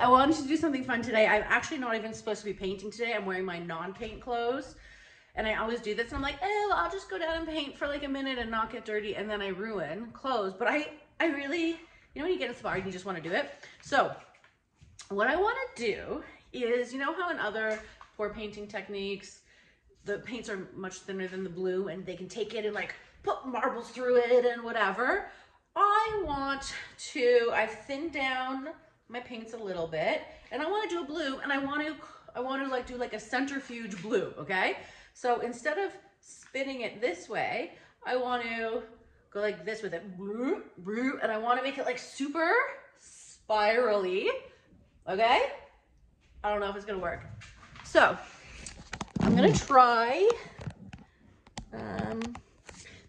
I wanted to do something fun today. I'm actually not even supposed to be painting today. I'm wearing my non-paint clothes. And I always do this. And I'm like, oh, I'll just go down and paint for like a minute and not get dirty. And then I ruin clothes. But I really, you know, when you get inspired and you just want to do it. So what I want to do is, you know how in other pour painting techniques, the paints are much thinner than the blue and they can take it and like put marbles through it and whatever. I've thinned down my paints a little bit and I want to do a blue and I want to like do like a centrifuge blue, okay? So instead of spinning it this way, I want to go like this with it, and I want to make it like super spirally, okay? I don't know if it's gonna work. So I'm gonna try,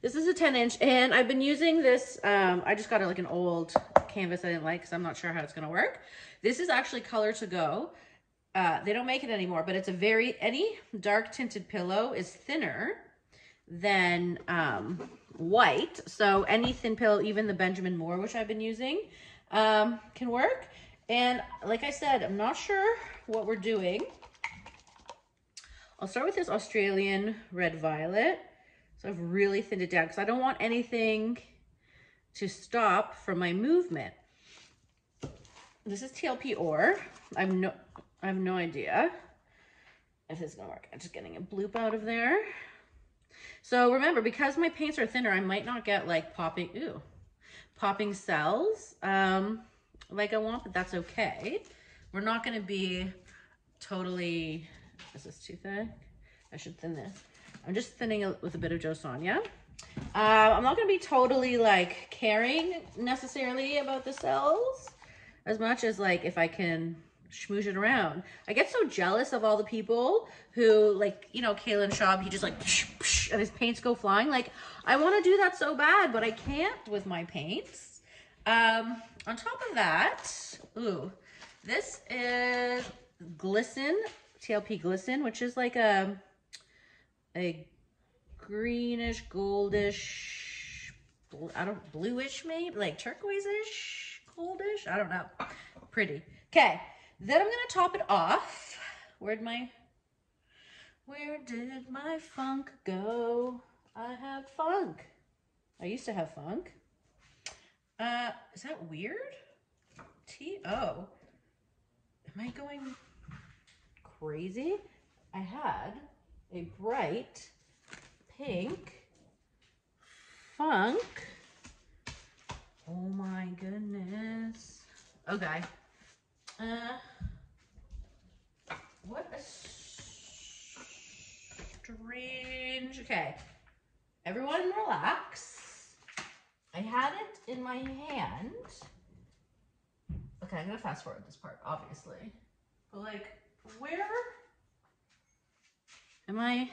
this is a 10-inch and I've been using this, I just got like an old canvas I didn't like because I'm not sure how it's gonna work. This is actually Color to Go. They don't make it anymore, but it's any dark tinted pillow is thinner than white. So any thin pillow, even the Benjamin Moore, which I've been using, can work. And like I said, I'm not sure what we're doing. I'll start with this Australian Red Violet. So I've really thinned it down because I don't want anything to stop from my movement. This is TLP Ore. I have no idea if this is gonna work. I'm just getting a bloop out of there. So remember, because my paints are thinner, I might not get like popping cells like I want, but that's okay. We're not gonna be totally, is this too thick? I should thin this. I'm just thinning it with a bit of josonja. I'm not gonna be totally like caring necessarily about the cells as much as like if I can schmooze it around. I get so jealous of all the people who like, you know, Kalen Schaub, he just like, and his paints go flying. Like, I want to do that so bad, but I can't with my paints. On top of that, this is Glidden, TLP Glidden, which is like a greenish, goldish, bluish maybe, like turquoise-ish, goldish, I don't know. Pretty. Okay. Then I'm gonna top it off. Where did my funk go? I have funk. I used to have funk. Is that weird? T-O. Am I going crazy? I had a bright pink funk. Oh my goodness. Okay. What a strange, okay. Everyone relax. I had it in my hand. Okay, I'm gonna fast forward this part, obviously. But like, where am I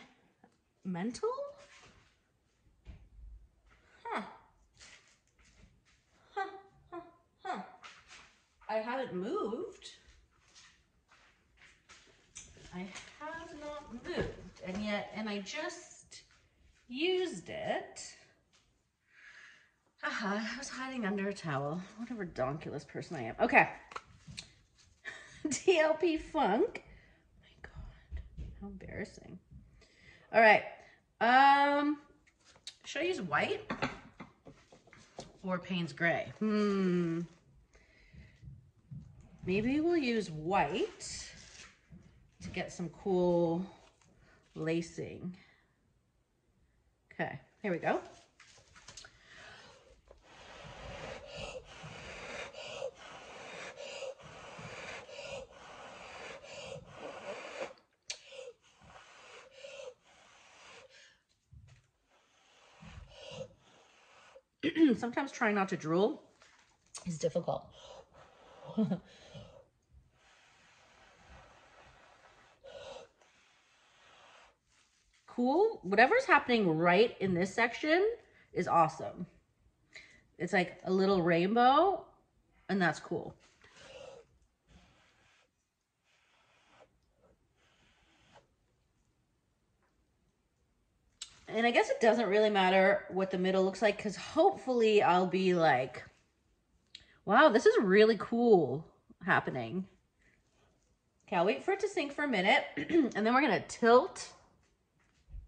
mental? I haven't moved. I have not moved, and I just used it. I was hiding under a towel. What a redonkulous person I am. Okay. TLP Funk. Oh my God, how embarrassing. All right. Should I use white or Payne's Gray? Maybe we'll use white to get some cool lacing. Okay, here we go. Sometimes trying not to drool is difficult. Cool. Whatever's happening right in this section is awesome. It's like a little rainbow, and that's cool. And I guess it doesn't really matter what the middle looks like, because hopefully I'll be like, wow, this is really cool happening. Okay, I'll wait for it to sink for a minute and then we're gonna tilt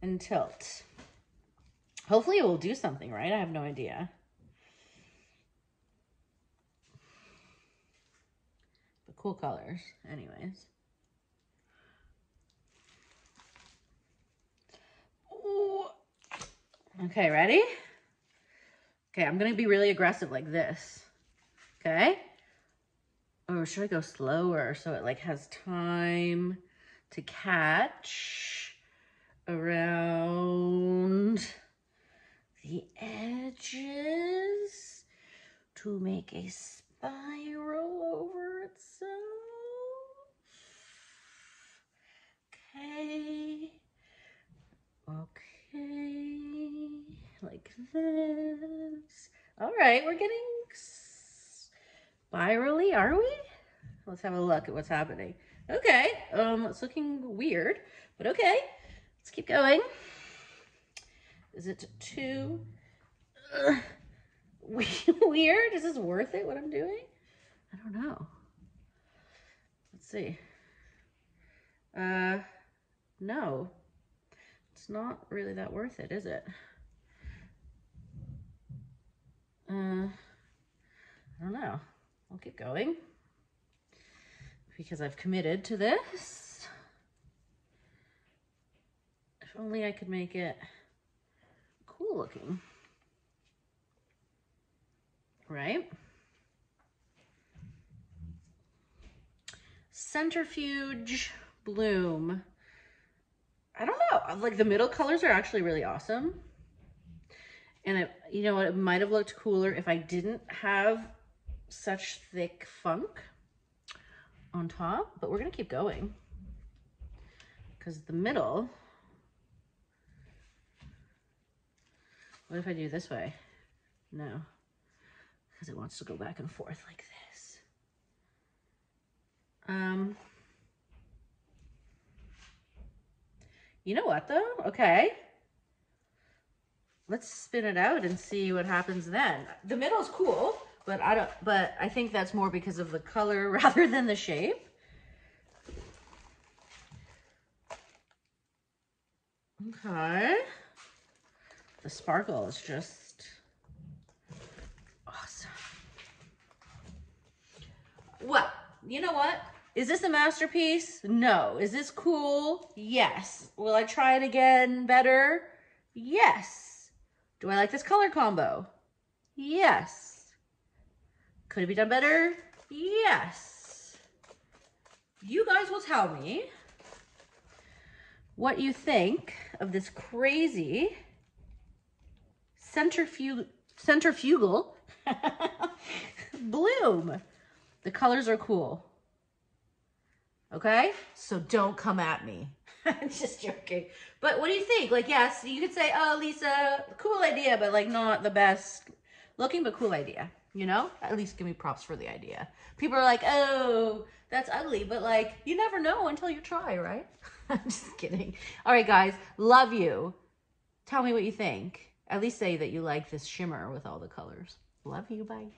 and tilt. Hopefully it will do something, right? I have no idea. But cool colors, anyways. Ooh. Okay, ready? Okay, I'm gonna be really aggressive like this. Okay? Or should I go slower so it like has time to catch around the edges to make a spiral over itself? Okay. Okay. Like this. All right, we're getting spirally, are we? Let's have a look at what's happening. Okay, it's looking weird, but okay. Let's keep going. Is it too weird? Is this worth it, what I'm doing? I don't know. Let's see. No. It's not really that worth it, is it? I don't know. I'll keep going because I've committed to this. If only I could make it cool looking, right? Centrifuge Bloom. I don't know, like the middle colors are actually really awesome. And you know what, it might have looked cooler if I didn't have such thick funk on top, but we're gonna keep going because the middle, what if I do this way? No, because it wants to go back and forth like this. You know what though? Okay. Let's spin it out and see what happens then. The middle's cool, but I think that's more because of the color rather than the shape. Okay. The sparkle is just awesome. Well, you know what? Is this a masterpiece? No. Is this cool? Yes. Will I try it again better? Yes. Do I like this color combo? Yes. Could it be done better? Yes. You guys will tell me what you think of this crazy centrifugal bloom. The colors are cool. Okay? So don't come at me. I'm just joking. But what do you think? Like, yes, you could say, oh, Lisa, cool idea, but like not the best looking, but cool idea. You know? At least give me props for the idea. People are like, oh, that's ugly, but like, you never know until you try, right? I'm just kidding. All right, guys, love you. Tell me what you think. At least say that you like this shimmer with all the colors. Love you, bye.